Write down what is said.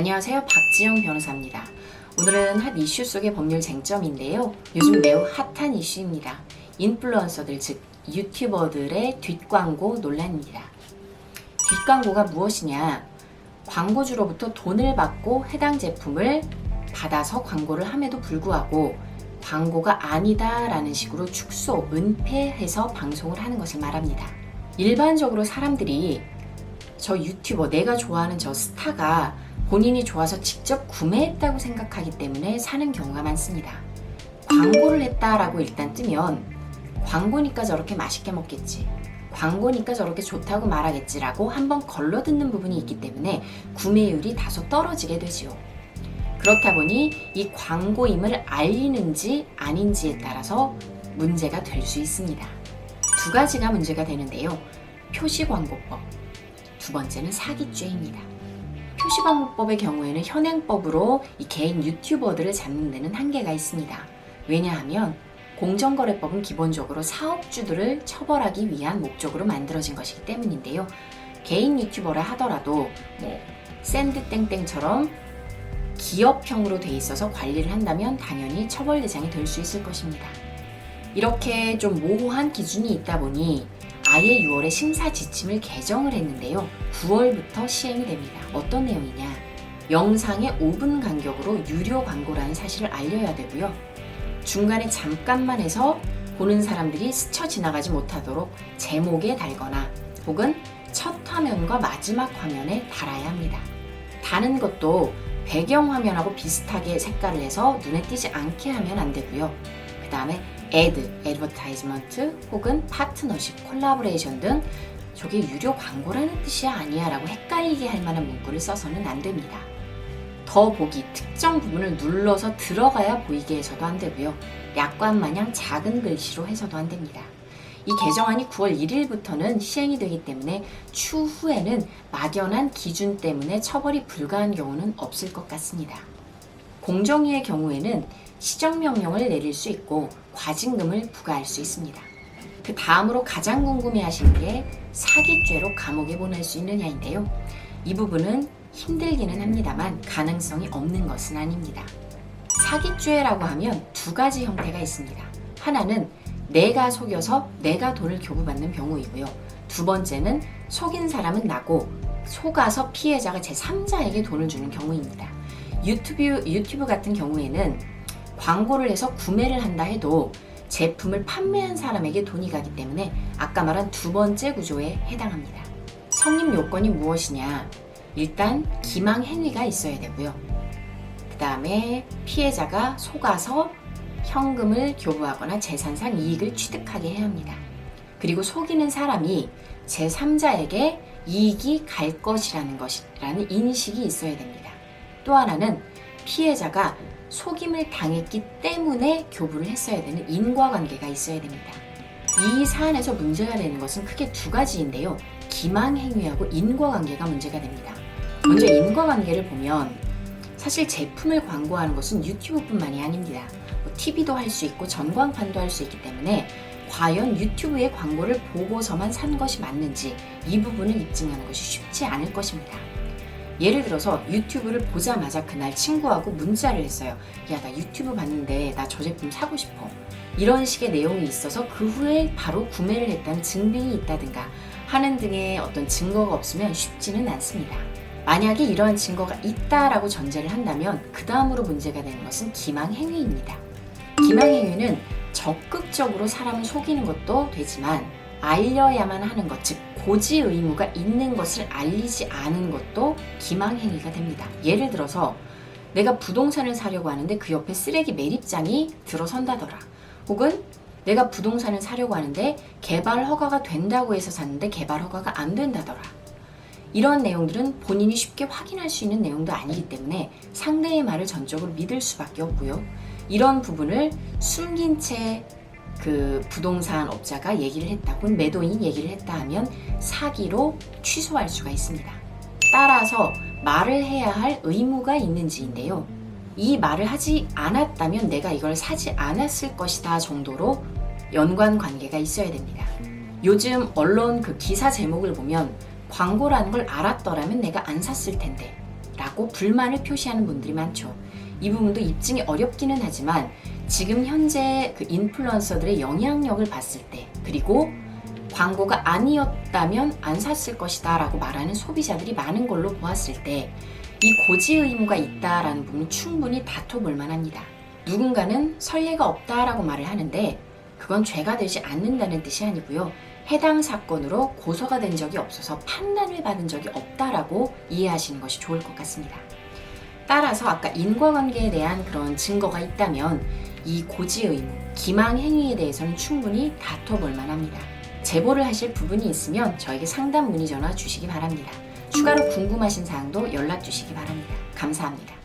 안녕하세요. 박지영 변호사입니다. 오늘은 핫 이슈 속의 법률 쟁점인데요. 요즘 매우 핫한 이슈입니다. 인플루언서들, 즉 유튜버들의 뒷광고 논란입니다. 뒷광고가 무엇이냐? 광고주로부터 돈을 받고 해당 제품을 받아서 광고를 함에도 불구하고 광고가 아니다라는 식으로 축소, 은폐해서 방송을 하는 것을 말합니다. 일반적으로 사람들이 저 유튜버, 내가 좋아하는 저 스타가 본인이 좋아서 직접 구매했다고 생각하기 때문에 사는 경우가 많습니다. 광고를 했다라고 일단 뜨면 광고니까 저렇게 맛있게 먹겠지, 광고니까 저렇게 좋다고 말하겠지라고 한번 걸러듣는 부분이 있기 때문에 구매율이 다소 떨어지게 되지요. 그렇다 보니 이 광고임을 알리는지 아닌지에 따라서 문제가 될 수 있습니다. 두 가지가 문제가 되는데요. 표시광고법, 두 번째는 사기죄입니다. 표시광고법의 경우에는 현행법으로 이 개인 유튜버들을 잡는 데는 한계가 있습니다. 왜냐하면 공정거래법은 기본적으로 사업주들을 처벌하기 위한 목적으로 만들어진 것이기 때문인데요. 개인 유튜버라 하더라도 샌드땡땡처럼 기업형으로 돼 있어서 관리를 한다면 당연히 처벌 대상이 될 수 있을 것입니다. 이렇게 좀 모호한 기준이 있다 보니 아예 6월에 심사 지침을 개정을 했는데요. 9월부터 시행이 됩니다. 어떤 내용이냐? 영상의 5분 간격으로 유료 광고라는 사실을 알려야 되고요. 중간에 잠깐만 해서 보는 사람들이 스쳐 지나가지 못하도록 제목에 달거나 혹은 첫 화면과 마지막 화면에 달아야 합니다. 다는 것도 배경화면하고 비슷하게 색깔을 해서 눈에 띄지 않게 하면 안 되고요. 그 다음에 애드버타이즈먼트 혹은 파트너십, 콜라보레이션 등 저게 유료 광고라는 뜻이야 아니야 라고 헷갈리게 할 만한 문구를 써서는 안 됩니다. 더보기, 특정 부분을 눌러서 들어가야 보이게 해서도 안 되고요. 약관 마냥 작은 글씨로 해서도 안 됩니다. 이 개정안이 9월 1일부터는 시행이 되기 때문에 추후에는 막연한 기준 때문에 처벌이 불가한 경우는 없을 것 같습니다. 공정위의 경우에는 시정명령을 내릴 수 있고 과징금을 부과할 수 있습니다. 그 다음으로 가장 궁금해하시는 게 사기죄로 감옥에 보낼 수 있느냐인데요. 이 부분은 힘들기는 합니다만 가능성이 없는 것은 아닙니다. 사기죄라고 하면 두 가지 형태가 있습니다. 하나는 내가 속여서 내가 돈을 교부받는 경우이고요. 두 번째는 속인 사람은 나고 속아서 피해자가 제3자에게 돈을 주는 경우입니다. 유튜브 같은 경우에는 광고를 해서 구매를 한다 해도 제품을 판매한 사람에게 돈이 가기 때문에 아까 말한 두 번째 구조에 해당합니다. 성립 요건이 무엇이냐? 일단 기망 행위가 있어야 되고요. 그 다음에 피해자가 속아서 현금을 교부하거나 재산상 이익을 취득하게 해야 합니다. 그리고 속이는 사람이 제3자에게 이익이 갈 것이라는 인식이 있어야 됩니다. 또 하나는 피해자가 속임을 당했기 때문에 교부를 했어야 되는 인과관계가 있어야 됩니다. 이 사안에서 문제가 되는 것은 크게 두 가지인데요. 기망행위하고 인과관계가 문제가 됩니다. 먼저 인과관계를 보면 사실 제품을 광고하는 것은 유튜브뿐만이 아닙니다. TV도 할 수 있고 전광판도 할 수 있기 때문에 과연 유튜브의 광고를 보고서만 산 것이 맞는지 이 부분을 입증하는 것이 쉽지 않을 것입니다. 예를 들어서 유튜브를 보자마자 그날 친구하고 문자를 했어요. 야, 나 유튜브 봤는데 나 저 제품 사고 싶어. 이런 식의 내용이 있어서 그 후에 바로 구매를 했다는 증빙이 있다든가 하는 등의 어떤 증거가 없으면 쉽지는 않습니다. 만약에 이러한 증거가 있다라고 전제를 한다면 그 다음으로 문제가 되는 것은 기망행위입니다. 기망행위는 적극적으로 사람을 속이는 것도 되지만 알려야만 하는 것, 즉 고지 의무가 있는 것을 알리지 않은 것도 기망행위가 됩니다. 예를 들어서 내가 부동산을 사려고 하는데 그 옆에 쓰레기 매립장이 들어선다더라. 혹은 내가 부동산을 사려고 하는데 개발 허가가 된다고 해서 샀는데 개발 허가가 안 된다더라. 이런 내용들은 본인이 쉽게 확인할 수 있는 내용도 아니기 때문에 상대의 말을 전적으로 믿을 수밖에 없고요. 이런 부분을 숨긴 채 그 부동산 업자가 얘기를 했다 혹은 매도인이 얘기를 했다 하면 사기로 취소할 수가 있습니다. 따라서 말을 해야 할 의무가 있는지인데요. 이 말을 하지 않았다면 내가 이걸 사지 않았을 것이다 정도로 연관 관계가 있어야 됩니다. 요즘 언론 그 기사 제목을 보면 광고라는 걸 알았더라면 내가 안 샀을 텐데 라고 불만을 표시하는 분들이 많죠. 이 부분도 입증이 어렵기는 하지만 지금 현재 그 인플루언서들의 영향력을 봤을 때, 그리고 광고가 아니었다면 안 샀을 것이다 라고 말하는 소비자들이 많은 걸로 보았을 때 이 고지 의무가 있다라는 부분은 충분히 다퉈볼 만합니다. 누군가는 선례가 없다라고 말을 하는데 그건 죄가 되지 않는다는 뜻이 아니고요. 해당 사건으로 고소가 된 적이 없어서 판단을 받은 적이 없다라고 이해하시는 것이 좋을 것 같습니다. 따라서 아까 인과관계에 대한 그런 증거가 있다면 이 고지 의무, 기망 행위에 대해서는 충분히 다퉈볼 만합니다. 제보를 하실 부분이 있으면 저에게 상담 문의 전화 주시기 바랍니다. 추가로 궁금하신 사항도 연락 주시기 바랍니다. 감사합니다.